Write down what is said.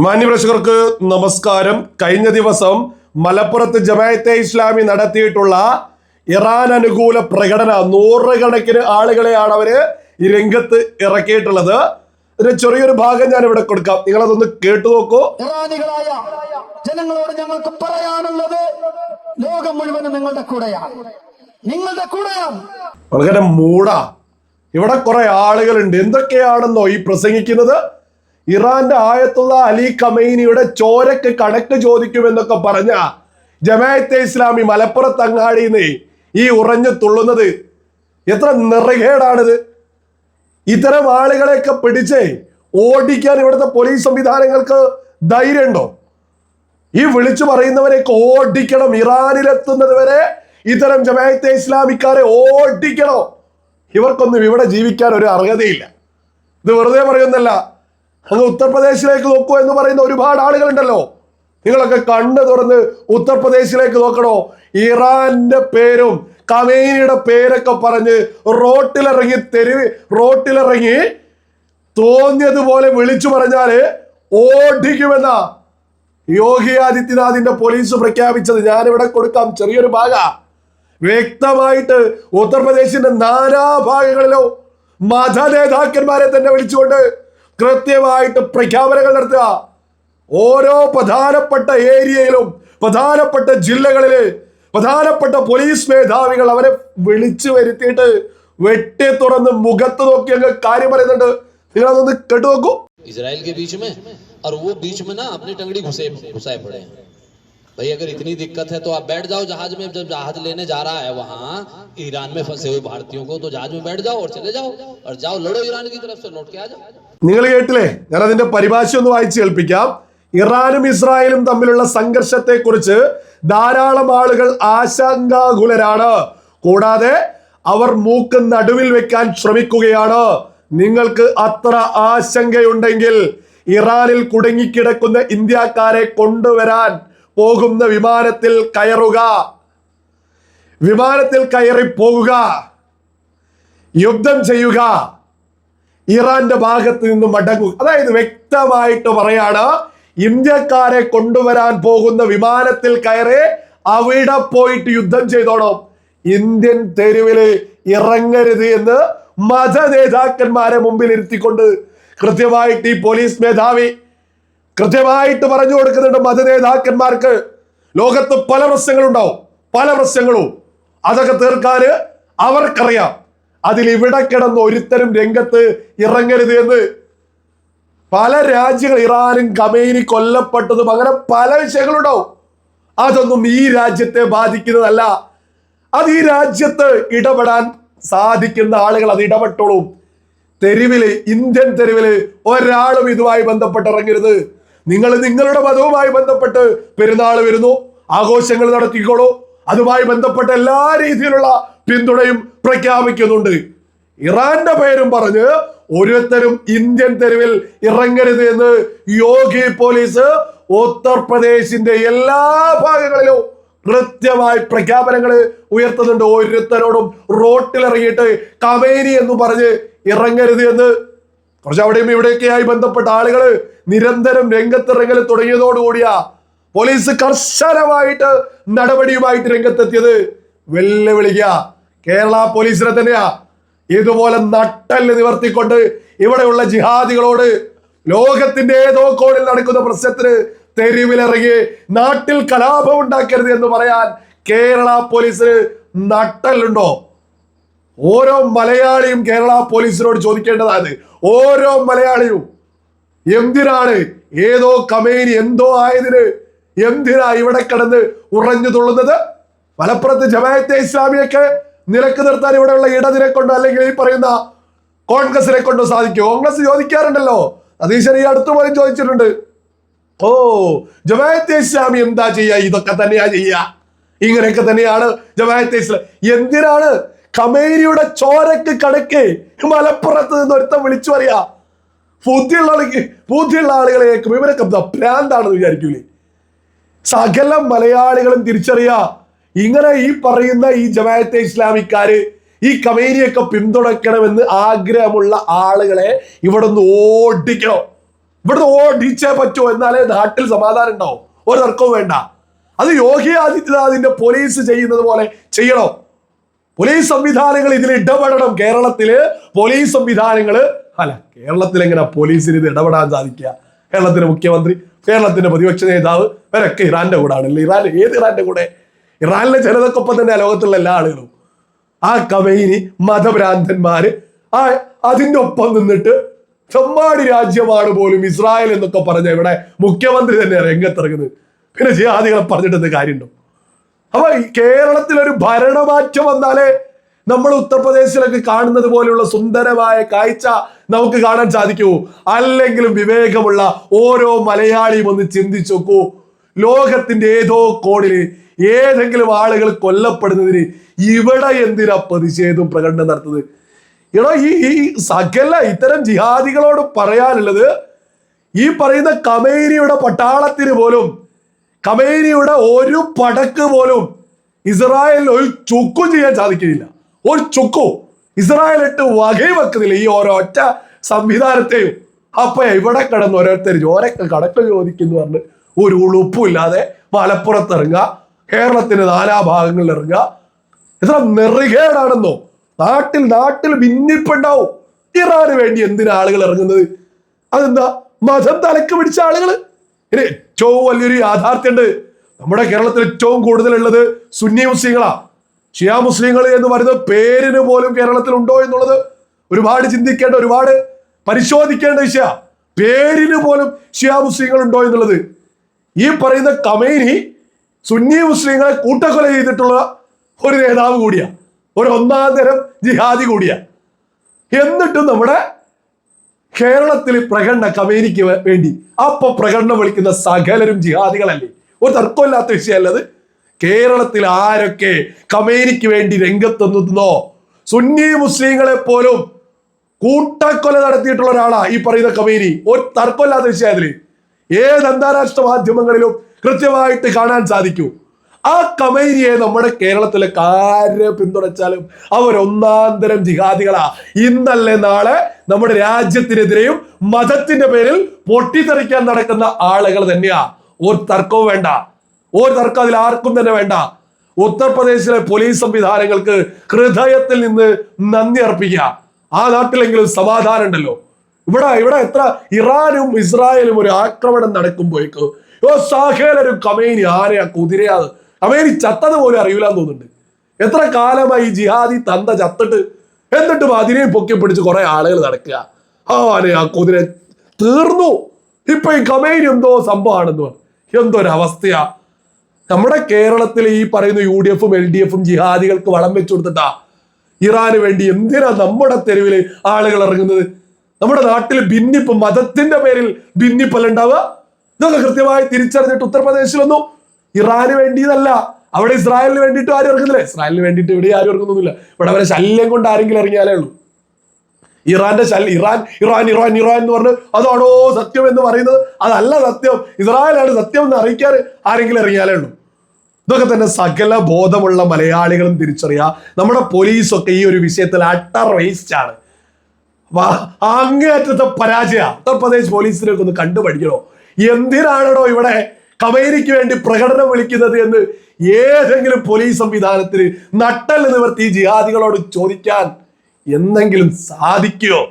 മാന്യപ്രേക്ഷകർക്ക് നമസ്കാരം. കഴിഞ്ഞ ദിവസം മലപ്പുറത്ത് ജമാഅത്തെ ഇസ്ലാമി നടത്തിയിട്ടുള്ള ഇറാൻ അനുകൂല പ്രകടന നൂറുകണക്കിന് ആളുകളെയാണ് അവര് ഈ രംഗത്ത് ഇറക്കിയിട്ടുള്ളത്. ഇതിന് ചെറിയൊരു ഭാഗം ഞാൻ ഇവിടെ കൊടുക്കാം, നിങ്ങൾ അതൊന്ന് കേട്ടു നോക്കൂ. ഇറാനികളായ ജനങ്ങളോട് ഞങ്ങൾക്ക് പറയാനുള്ളത്, ലോകം മുഴുവനും നിങ്ങളുടെ കൂടെയാണ്, നിങ്ങളുടെ കൂടെയാണ്. വളരെ മൂടാ. ഇവിടെ കുറെ ആളുകളുണ്ട്. എന്തൊക്കെയാണെന്നോ ഈ പ്രസംഗിക്കുന്നത്? ഇറാന്റെ ആയത്തുള്ള അലി ഖമൈനിയുടെ ചോരക്ക് കണക്ക് ചോദിക്കുമെന്നൊക്കെ പറഞ്ഞ ജമാഅത്തെ ഇസ്ലാമി മലപ്പുറത്ത് അങ്ങാടിന്ന് ഈ ഉറഞ്ഞു തുള്ളുന്നത് എത്ര നിറകേടാണിത്. ഇത്തരം ആളുകളെയൊക്കെ പിടിച്ച് ഓടിക്കാൻ ഇവിടുത്തെ പോലീസ് സംവിധാനങ്ങൾക്ക് ധൈര്യമുണ്ടോ? ഈ വിളിച്ചു പറയുന്നവരെയൊക്കെ ഓടിക്കണം. ഇറാനിലെത്തുന്നത് വരെ ഇത്തരം ജമാഅത്തെ ഇസ്ലാമിക്കാരെ ഓടിക്കണോ? ഇവർക്കൊന്നും ഇവിടെ ജീവിക്കാൻ ഒരു അർഹതയില്ല. ഇത് വെറുതെ പറയുന്നല്ല. അങ്ങ് ഉത്തർപ്രദേശിലേക്ക് നോക്കൂ എന്ന് പറയുന്ന ഒരുപാട് ആളുകളുണ്ടല്ലോ. നിങ്ങളൊക്കെ കണ്ണ് തുറന്ന് ഉത്തർപ്രദേശിലേക്ക് നോക്കണോ? ഇറാന്റെ പേരും ഖമൈനിയുടെ പേരൊക്കെ പറഞ്ഞ് റോട്ടിലിറങ്ങി തോന്നിയതുപോലെ വിളിച്ചു പറഞ്ഞാല് ഓടിക്കുമെന്ന യോഗി ആദിത്യനാഥിന്റെ പോലീസ് പ്രഖ്യാപിച്ചത് ഞാനിവിടെ കൊടുക്കാം. ചെറിയൊരു ഭാഗ വ്യക്തമായിട്ട് ഉത്തർപ്രദേശിന്റെ നാനാഭാഗങ്ങളിലോ മത നേതാക്കന്മാരെ തന്നെ വിളിച്ചുകൊണ്ട് കൃത്യമായിട്ട് പ്രഖ്യാപനങ്ങൾ നടത്തുക. ഓരോ പ്രധാനപ്പെട്ട ഏരിയയിലും പ്രധാനപ്പെട്ട ജില്ലകളില് പ്രധാനപ്പെട്ട പോലീസ് മേധാവികൾ അവരെ വിളിച്ചു വരുത്തിയിട്ട് വെട്ടി തുറന്ന് മുഖത്ത് നോക്കി അങ്ങ് കാര്യം പറയുന്നുണ്ട്. നിങ്ങൾ അതൊന്ന് കേട്ടു നോക്കൂ. इजराइल के बीच में और वो बीच में ना अपनी टंगड़ी घुसाए पड़े हैं। भाई अगर इतनी दिक्कत है तो आप बैठ जाओ जहाज में। जब जहाज लेने जा रहा है वहां ईरान में फंसे हुए भारतीयों को, तो जहाज में बैठ जाओ और चले जाओ और जाओ लड़ो ईरान की तरफ से, लौट के आ जाओ. നിങ്ങൾ കേട്ടില്ലേ? ഞാൻ അതിന്റെ പരിഭാഷ ഒന്ന് വായിച്ചു കേൾപ്പിക്കാം. ഇറാനും ഇസ്രായേലും തമ്മിലുള്ള സംഘർഷത്തെ കുറിച്ച് ധാരാളം ആളുകൾ ആശങ്കാകുലരാണ്. കൂടാതെ അവർ മൂക്ക് നടുവിൽ വെക്കാൻ ശ്രമിക്കുകയാണ്. നിങ്ങൾക്ക് അത്ര ആശങ്കയുണ്ടെങ്കിൽ ഇറാനിൽ കുടുങ്ങിക്കിടക്കുന്ന ഇന്ത്യക്കാരെ കൊണ്ടുവരാൻ പോകുന്ന വിമാനത്തിൽ കയറുക. വിമാനത്തിൽ കയറി പോകുക, യുദ്ധം ചെയ്യുക, ഇറാന്റെ ഭാഗത്ത് നിന്ന് മടങ്ങുക. അതായത് വ്യക്തമായിട്ട് പറയാണ്, ഇന്ത്യക്കാരെ കൊണ്ടുവരാൻ പോകുന്ന വിമാനത്തിൽ കയറി അവിടെ പോയിട്ട് യുദ്ധം ചെയ്തോണം. ഇന്ത്യൻ തെരുവില് ഇറങ്ങരുത് എന്ന് മത നേതാക്കന്മാരെ മുമ്പിൽ ഇരുത്തിക്കൊണ്ട് കൃത്യമായിട്ട് ഈ പോലീസ് മേധാവി കൃത്യമായിട്ട് പറഞ്ഞു കൊടുക്കുന്നുണ്ട് മത നേതാക്കന്മാർക്ക്. ലോകത്ത് പല പ്രശ്നങ്ങളുണ്ടാവും, പല പ്രശ്നങ്ങളും അതൊക്കെ തീർക്കാന് അവർക്കറിയാം. അതിൽ ഇവിടെ കിടന്ന് ഒരുത്തരും രംഗത്ത് ഇറങ്ങരുത് എന്ന്. പല രാജ്യങ്ങൾ, ഇറാനും ഖമൈനി കൊല്ലപ്പെട്ടതും അങ്ങനെ പല വിഷയങ്ങളുണ്ടാവും. അതൊന്നും ഈ രാജ്യത്തെ ബാധിക്കുന്നതല്ല. അത് ഈ രാജ്യത്ത് ഇടപെടാൻ സാധിക്കുന്ന ആളുകൾ അത് ഇടപെട്ടോളും. തെരുവില്, ഇന്ത്യൻ തെരുവില് ഒരാളും ഇതുമായി ബന്ധപ്പെട്ട് ഇറങ്ങരുത്. നിങ്ങൾ നിങ്ങളുടെ മതവുമായി ബന്ധപ്പെട്ട് പെരുന്നാൾ വരുന്നു, ആഘോഷങ്ങൾ നടത്തിക്കോളൂ. അതുമായി ബന്ധപ്പെട്ട എല്ലാ രീതിയിലുള്ള പിന്തുണയും പ്രഖ്യാപിക്കുന്നുണ്ട്. ഇറാന്റെ പേരും പറഞ്ഞ് ഓരോരുത്തരും ഇന്ത്യൻ തെരുവിൽ ഇറങ്ങരുത് എന്ന് യോഗി പോലീസ് ഉത്തർപ്രദേശിന്റെ എല്ലാ ഭാഗങ്ങളിലും കൃത്യമായി പ്രഖ്യാപനങ്ങൾ ഉയർത്തുന്നുണ്ട്. ഓരോരുത്തരോടും റോട്ടിലിറങ്ങിയിട്ട് ഖമൈനി എന്ന് പറഞ്ഞ് ഇറങ്ങരുത് എന്ന്. കുറച്ച് അവിടെയും ഇവിടെയൊക്കെയായി ബന്ധപ്പെട്ട ആളുകൾ നിരന്തരം രംഗത്തിറങ്ങൽ തുടങ്ങിയതോടുകൂടിയാ പോലീസ് കർശനമായിട്ട് നടപടിയുമായിട്ട് രംഗത്തെത്തിയത്. വെല്ലുവിളിക്കുക കേരള പോലീസിനെ തന്നെയാ. ഇതുപോലെ നട്ടല് നിവർത്തിക്കൊണ്ട് ഇവിടെയുള്ള ജിഹാദികളോട് ലോകത്തിന്റെ ഏതോ കോണിൽ നടക്കുന്ന പ്രശ്നത്തിന് തെരുവിലിറങ്ങി നാട്ടിൽ കലാപം ഉണ്ടാക്കരുത് എന്ന് പറയാൻ കേരള പോലീസിന് നട്ടലുണ്ടോ? ഓരോ മലയാളിയും കേരള പോലീസിനോട് ചോദിക്കേണ്ടതാണ്. ഓരോ മലയാളിയും എന്തിനാണ് ഏതോ ഖമൈനി എന്തോ ആയതിന് എന്തിനാ ഇവിടെ കിടന്ന് ഉറഞ്ഞു തുള്ളുന്നത്? മലപ്പുറത്ത് ജമാഅത്തെ ഇസ്ലാമിയൊക്കെ നിലക്ക് നിർത്താൻ ഇവിടെയുള്ള ഇടതിനെ കൊണ്ടോ അല്ലെങ്കിൽ ഈ പറയുന്ന കോൺഗ്രസിനെ കൊണ്ടോ സാധിക്കും? കോൺഗ്രസ് ചോദിക്കാറുണ്ടല്ലോ. അതീശൻ ഈ അടുത്ത് പോലും ചോദിച്ചിട്ടുണ്ട്. ഓ, ജമാഅത്തെ ഇസ്ലാമി എന്താ ചെയ്യാ? ഇതൊക്കെ തന്നെയാ ചെയ്യാ, ഇങ്ങനെയൊക്കെ തന്നെയാണ് ജമാഅത്തെ ഇസ്ലാം. എന്തിനാണ് ഖമൈനിയുടെ ചോരക്ക് കണക്ക് മലപ്പുറത്ത് നിന്ന് ഒരുത്തം വിളിച്ചു പറയാ? ബുദ്ധിയുള്ള ആളുകളെ ഇവരൊക്കെ ഭ്രാന്താണെന്ന് വിചാരിക്കൂലേ? സകല മലയാളികളും തിരിച്ചറിയാ, ഇങ്ങനെ ഈ പറയുന്ന ഈ ജമാഅത്തെ ഇസ്ലാമിക്കാര് ഈ ഖമൈനിയൊക്കെ പിന്തുണയ്ക്കണമെന്ന് ആഗ്രഹമുള്ള ആളുകളെ ഇവിടെ നിന്ന് ഓടിക്കണം. ഇവിടുന്ന് ഓടിച്ചേ പറ്റുമോ, എന്നാലേ നാട്ടിൽ സമാധാനം ഉണ്ടാവും. ഒരു തർക്കവും വേണ്ട. അത് യോഗി ആദിത്യനാഥിന്റെ പോലീസ് ചെയ്യുന്നത് പോലെ ചെയ്യണോ? പോലീസ് സംവിധാനങ്ങൾ ഇതിൽ ഇടപെടണം. കേരളത്തില് പോലീസ് സംവിധാനങ്ങള് കേരളത്തിൽ എങ്ങനെ പോലീസിന് ഇത് ഇടപെടാൻ സാധിക്കുക? കേരളത്തിന്റെ മുഖ്യമന്ത്രി, കേരളത്തിന്റെ പ്രതിപക്ഷ നേതാവ് ഇവരൊക്കെ ഇറാന്റെ കൂടെ ആണല്ലോ. ഏത് ഇറാന്റെ കൂടെ? ഇറാനിലെ ചിലതൊക്കൊപ്പം തന്നെ ലോകത്തുള്ള എല്ലാ ആളുകളും. ആ ഖമൈനി മതഭ്രാന്തന്മാര് അതിന്റെ ഒപ്പം നിന്നിട്ട് ചെമ്മാടി രാജ്യമാണ് പോലും ഇസ്രായേൽ എന്നൊക്കെ പറഞ്ഞ ഇവിടെ മുഖ്യമന്ത്രി തന്നെ രംഗത്തിറങ്ങുന്നത്. പിന്നെ ജിഹാദികളെ പറഞ്ഞിട്ട് കാര്യമുണ്ടോ? അപ്പൊ ഈ കേരളത്തിലൊരു ഭരണമാറ്റം വന്നാലേ നമ്മൾ ഉത്തർപ്രദേശിലൊക്കെ കാണുന്നത് പോലെയുള്ള സുന്ദരമായ കാഴ്ച നമുക്ക് കാണാൻ സാധിക്കൂ. അല്ലെങ്കിലും വിവേകമുള്ള ഓരോ മലയാളിയും ഒന്ന് ചിന്തിച്ചു നോക്കൂ. ലോകത്തിന്റെ ഏതോ കോണില് ഏതെങ്കിലും ആളുകൾ കൊല്ലപ്പെടുന്നതിന് ഇവിടെ എന്തിനാ പ്രതിഷേധവും പ്രകടനം നടത്തുന്നത്? ഈ സകല ഇത്തരം ജിഹാദികളോട് പറയാനുള്ളത്, ഈ പറയുന്ന ഖമൈനിയുടെ പട്ടാളത്തിന് പോലും, ഖമൈനിയുടെ ഒരു പടക്ക് പോലും ഇസ്രായേലിൽ ഒരു ചുക്കും ചെയ്യാൻ സാധിക്കുന്നില്ല. ഒരു ചുക്കും ഇസ്രായേൽ ഇട്ട് വകയും വെക്കുന്നില്ല ഈ ഓരോറ്റ സംവിധാനത്തെയും. അപ്പൊ ഇവിടെ കിടന്ന് ഓരോരുത്തർ ചോരൊക്കെ കണക്ക് ചോദിക്കുന്നു പറഞ്ഞ് ഒരു ഉളുപ്പുമില്ലാതെ മലപ്പുറത്ത് ഇറങ്ങുക, കേരളത്തിന്റെ നാനാഭാഗങ്ങളിൽ ഇറങ്ങുക. എത്ര നെറുകേടാണെന്നോ. നാട്ടിൽ ഭിന്നിപ്പുണ്ടാവും. ഇറാന് വേണ്ടി എന്തിനാ ആളുകൾ ഇറങ്ങുന്നത്? അതെന്താ? മതം തലക്ക് പിടിച്ച ആളുകൾ. ഇനി ഏറ്റവും വലിയൊരു യാഥാർത്ഥ്യമുണ്ട്. നമ്മുടെ കേരളത്തിൽ ഏറ്റവും കൂടുതലുള്ളത് സുന്നി മുസ്ലിങ്ങളാ. ഷിയ മുസ്ലിങ്ങൾ എന്ന് പറയുന്ന പേരിന് പോലും കേരളത്തിൽ ഉണ്ടോ എന്നുള്ളത് ഒരുപാട് ചിന്തിക്കേണ്ട, ഒരുപാട് പരിശോധിക്കേണ്ട വിഷയ. പേരിന് പോലും ഷിയ മുസ്ലിങ്ങൾ ഉണ്ടോ എന്നുള്ളത്. ഈ പറയുന്ന ഖമൈനി സുന്നി മുസ്ലിങ്ങളെ കൂട്ടക്കൊല ചെയ്തിട്ടുള്ള ഒരു നേതാവ് കൂടിയാ, ഒരു ഒന്നാം തരം ജിഹാദി കൂടിയാ. എന്നിട്ടും നമ്മുടെ കേരളത്തിൽ പ്രകടന ഖമൈനിക്ക് വേണ്ടി അപ്പൊ പ്രകടനം വിളിക്കുന്ന സകലരും ജിഹാദികളല്ലേ? ഒരു തർക്കമില്ലാത്ത വിഷയമല്ലത്. കേരളത്തിൽ ആരൊക്കെ ഖമൈനിക്ക് വേണ്ടി രംഗത്തെന്നോ സുന്നി മുസ്ലിങ്ങളെ പോലും കൂട്ടക്കൊല നടത്തിയിട്ടുള്ള ഒരാളാ ഈ പറയുന്ന ഖമൈനി. ഒരു തർക്കമില്ലാത്ത വിഷയത്തില് ഏത് അന്താരാഷ്ട്ര മാധ്യമങ്ങളിലും കൃത്യമായിട്ട് കാണാൻ സാധിക്കൂ. ആ ഖമൈനിയെ നമ്മുടെ കേരളത്തിലെ ആരെ പിന്തുണച്ചാലും അവരൊന്നാന്തരം ജിഹാദികളാ. ഇന്നല്ലേ നാളെ നമ്മുടെ രാജ്യത്തിനെതിരെയും മതത്തിന്റെ പേരിൽ പൊട്ടിത്തെറിക്കാൻ നടക്കുന്ന ആളുകൾ തന്നെയാ. ഒരു തർക്കവും വേണ്ട, ഒരു തർക്കം അതിൽ ആർക്കും തന്നെ വേണ്ട. ഉത്തർപ്രദേശിലെ പോലീസ് സംവിധാനങ്ങൾക്ക് ഹൃദയത്തിൽ നിന്ന് നന്ദി അർപ്പിക്കുക. ആ നാട്ടിലെങ്കിലും സമാധാനം ഉണ്ടല്ലോ. ഇവിടെ എത്ര ഇറാനും ഇസ്രായേലും ഒരു ആക്രമണം നടക്കുമ്പോഴേക്കും സകലരും ഖമൈനി ആരെയാ കുതിരയാ, ഖമൈനി ചത്തത് പോലും അറിയില്ലാന്ന് തോന്നുന്നുണ്ട്. എത്ര കാലമായി ജിഹാദി തന്ത ചത്തിട്ട്, എന്നിട്ടും അതിനെയും പൊക്കി പിടിച്ച് കുറെ ആളുകൾ നടക്കുക. ആ കുതിര തീർന്നു. ഇപ്പൊ ഈ ഖമൈനി എന്തോ സംഭവമാണെന്ന് എന്തൊരവസ്ഥയാ. നമ്മുടെ കേരളത്തിൽ ഈ പറയുന്ന UDF LDF ജിഹാദികൾക്ക് വളം വെച്ചു കൊടുത്തിട്ടാ ഇറാന് വേണ്ടി എന്തിനാ നമ്മുടെ തെരുവിൽ ആളുകൾ ഇറങ്ങുന്നത്? നമ്മുടെ നാട്ടിൽ ഭിന്നിപ്പ്, മതത്തിന്റെ പേരിൽ ഭിന്നിപ്പല്ല ഉണ്ടാവുക. ഇതൊക്കെ കൃത്യമായി തിരിച്ചറിഞ്ഞിട്ട് ഉത്തർപ്രദേശിലൊന്നും ഇറാന് വേണ്ടിയതല്ല, അവിടെ ഇസ്രായേലിന് വേണ്ടിയിട്ട് ആരും ഇറങ്ങുന്നില്ല. ഇസ്രായേലിന് വേണ്ടിയിട്ട് ഇവിടെ ആരും ഇറങ്ങുന്നില്ല. ഇവിടെ അവരെ ശല്യം കൊണ്ട് ആരെങ്കിലും ഇറങ്ങിയാലേ ഉള്ളൂ. ഇറാന്റെ ഇറാൻ എന്ന് പറഞ്ഞ് അതാണോ സത്യം എന്ന് പറയുന്നത്? അതല്ല സത്യം, ഇസ്രായേലാണ് സത്യം എന്ന് അറിയിക്കാൻ ആരെങ്കിലും ഇറങ്ങിയാലേ ഉള്ളൂ. ഇതൊക്കെ തന്നെ സകല ബോധമുള്ള മലയാളികളും തിരിച്ചറിയാം. നമ്മുടെ പോലീസൊക്കെ ഈ ഒരു വിഷയത്തിൽ അട്ടർ വേസ്റ്റ് ആണ്. അങ്ങേയറ്റത്തെ പരാജയ. ഉത്തർപ്രദേശ് പോലീസിനൊക്കെ ഒന്ന് കണ്ടുപഠിക്കണോ? എന്തിനാണോ ഇവിടെ ഖമൈനിക്ക് വേണ്ടി പ്രകടനം വിളിക്കുന്നത് എന്ന് ഏതെങ്കിലും പോലീസ് സംവിധാനത്തിന് നട്ടൽ നിവർത്തി ജിഹാദികളോട് ചോദിക്കാൻ എന്തെങ്കിലും സാധിക്കുമോ?